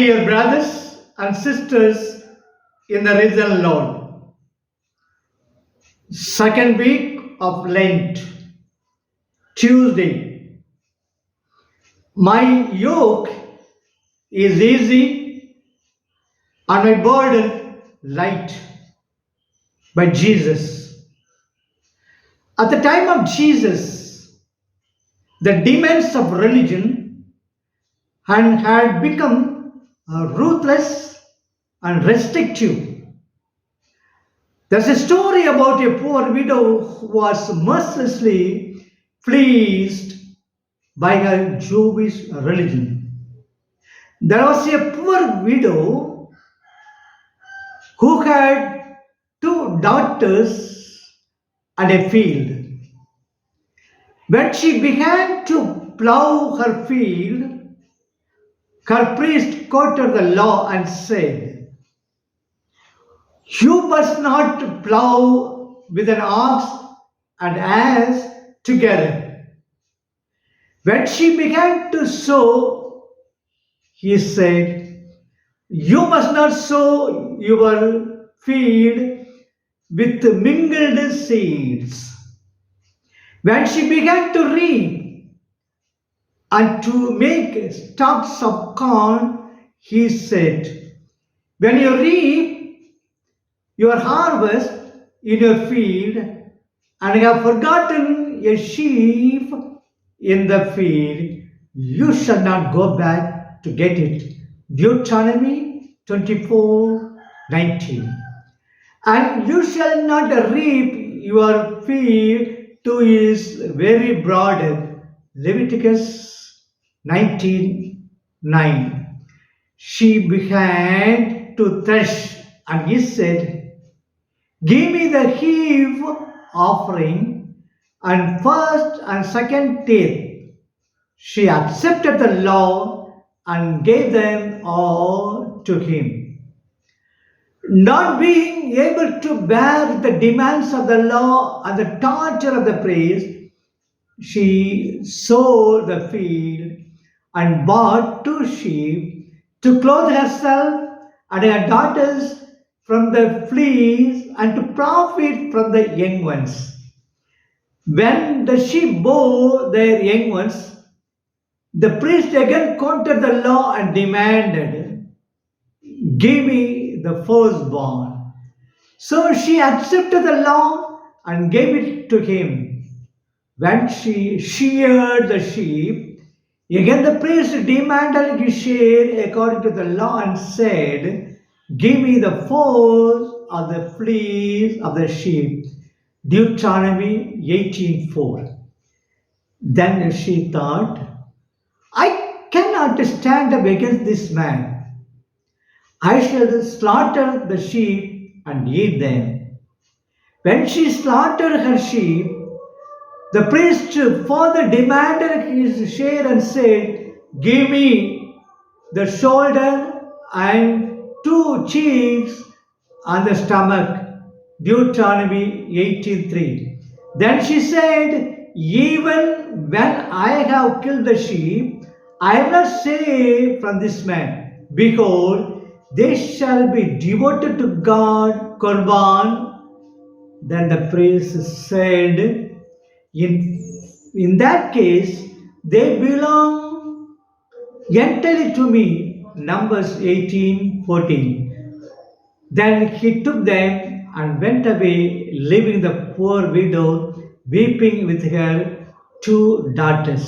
dear brothers and sisters in the risen Lord, second week of Lent, Tuesday. My yoke is easy and my burden light by Jesus. At the time of Jesus, the demands of religion had become ruthless and restrictive. There's a story about a poor widow who was mercilessly fleeced by her Jewish religion. There was a poor widow who had two daughters and a field. When she began to plow her field, her priest quoted the law and said, "You must not plow with an ox and ass together." When she began to sow, he said, "You must not sow your field with mingled seeds." When she began to reap and to make stalks of corn, he said, "When you reap your harvest in your field and you have forgotten a sheaf in the field, you shall not go back to get it." Deuteronomy 24:19. And you shall not reap your field to his very broad. Leviticus 19:9. She began to thresh, and he said, "Give me the heave offering and first and second tithe." She accepted the law and gave them all to him. Not being able to bear the demands of the law and the torture of the priest, she sold the field and bought two sheep to clothe herself and her daughters from the fleece and to profit from the young ones. When the sheep bore their young ones, the priest again quoted the law and demanded, "Give me the firstborn." So she accepted the law and gave it to him. When she sheared the sheep, again the priest demanded his share according to the law and said, "Give me the fourth of the fleece of the sheep." Deuteronomy 18:4. Then she thought, "I cannot stand up against this man. I shall slaughter the sheep and eat them." When she slaughtered her sheep, the priest further demanded his share and said, "Give me the shoulder and two cheeks and the stomach." Deuteronomy 18:3. Then she said, "Even when I have killed the sheep, I will not say from this man, 'Behold, they shall be devoted to God, Korban.'" Then the priest said, in that case, they belong entirely to me. Numbers 18:14. Then he took them and went away, leaving the poor widow weeping with her two daughters.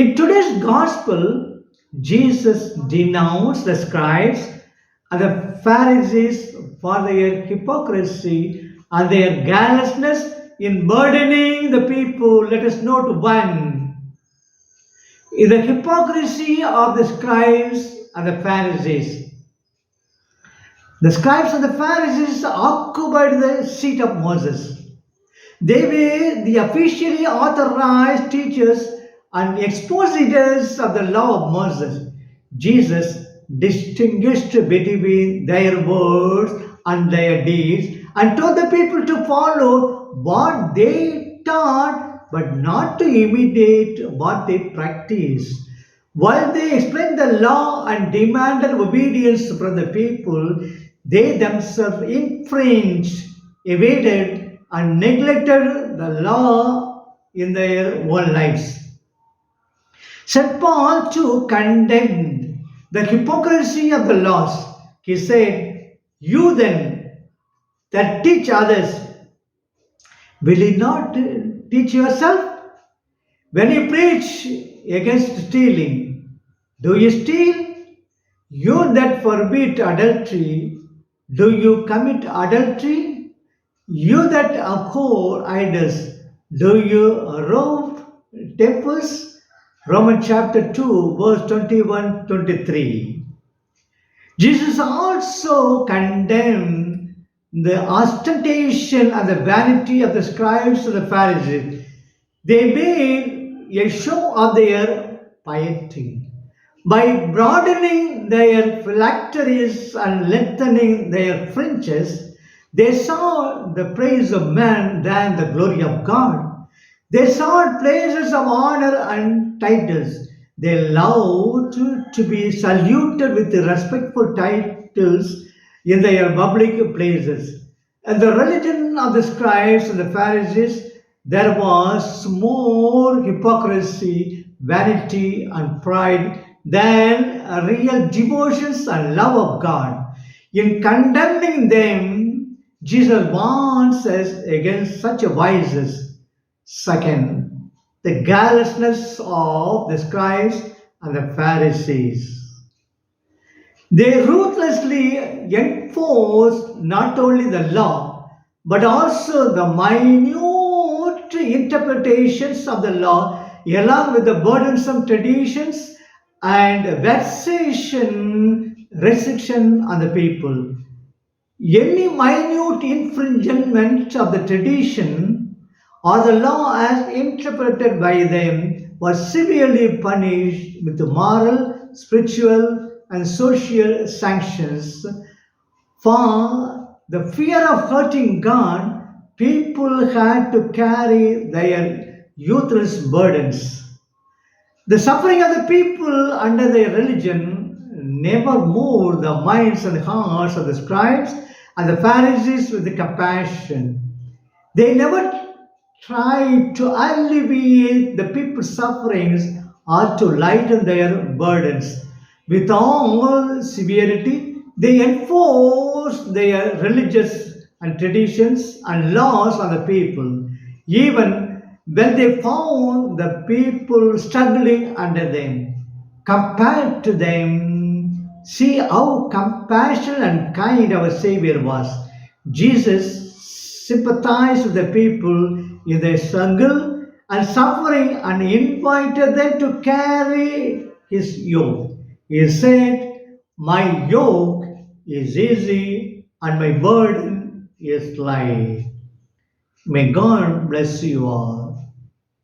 In today's gospel, Jesus denounced the scribes and the Pharisees for their hypocrisy and their carelessness in burdening the people. Let us note one. In the hypocrisy of the scribes and the Pharisees. The scribes and the Pharisees occupied the seat of Moses. They were the officially authorized teachers and expositors of the law of Moses. Jesus distinguished between their words and their deeds and told the people to follow what they taught but not to imitate what they practiced. While they explained the law and demanded obedience from the people, they themselves infringed, evaded, and neglected the law in their own lives. St. Paul too condemned the hypocrisy of the laws. He said, "You then that teach others, will you not teach yourself? When you preach against stealing, do you steal? You that forbid adultery, do you commit adultery? You that abhor idols, do you rob temples?" Romans chapter 2, verse 21 23. Jesus also condemned the ostentation and the vanity of the scribes and the Pharisees. They made a show of their piety. By broadening their phylacteries and lengthening their fringes, they sought the praise of man than the glory of God. They sought places of honor and titles. They loved to be saluted with respectful titles in their public places. And the religion of the scribes and the Pharisees, there was more hypocrisy, vanity, and pride than real devotions and love of God. In condemning them, Jesus warns us against such vices. Second, the carelessness of the scribes and the Pharisees. They ruthlessly enforce not only the law but also the minute interpretations of the law, along with the burdensome traditions and vexation restriction on the people. Any minute infringement of the tradition or the law as interpreted by them was severely punished with moral, spiritual, and social sanctions. For the fear of hurting God, people had to carry their useless burdens. The suffering of the people under their religion never moved the minds and hearts of the scribes and the Pharisees with compassion. They never tried to alleviate the people's sufferings or to lighten their burdens. With all severity, they enforced their religious and traditions and laws on the people, even when they found the people struggling under them. Compared to them, see how compassionate and kind our Savior was. Jesus sympathized with the people in their struggle and suffering and invited them to carry his yoke. He said, "My yoke is easy and my burden is light." May God bless you all.